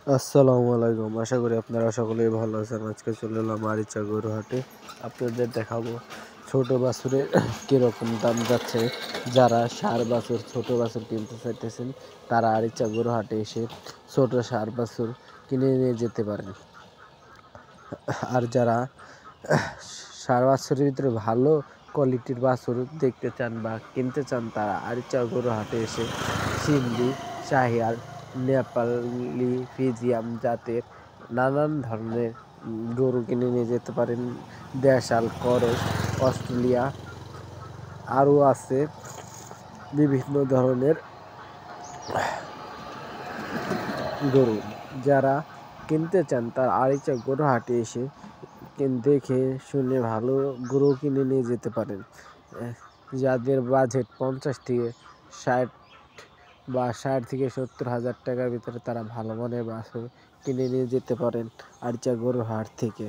আসসালামু আলাইকুম। আশা করি আপনারা সকলেই ভালো আছেন। আজকে চলে এলাম আরিচা গরু হাটে। আপনাদের দেখাবো ছোট বাছুরের কীরকম দাম যাচ্ছে। যারা ষাঁড় বাছুর ছোট বাছুর কিনতে চাইতেছেন তারা আরিচা গরু হাটে এসে ছোট ষাঁড় বাছুর কিনে নিয়ে যেতে পারেন। আর যারা ষাঁড় বাছুরের ভিতরে ভালো কোয়ালিটির বাছুর দেখতে চান বা কিনতে চান তারা আরিচা গরু হাটে এসে সিন্ধি, শাহিয়াল, নেপালি, ফ্রিজিয়ান জাতের নানান ধরনের গরু কিনে নিয়ে যেতে পারেন। দেশাল, করস, অস্ট্রেলিয়া আরও আছে বিভিন্ন ধরনের গরু। যারা কিনতে চান তারা আরিচা গরু হাটে এসে দেখে শুনে ভালো গরু কিনে নিয়ে যেতে পারেন। যাদের বাজেট 50 থেকে 60 বা 60 থেকে 70 হাজার টাকার ভিতরে তারা ভালো মানের বাছুর কিনে নিয়ে যেতে পারেন আরিচা গরুর হাট থেকে।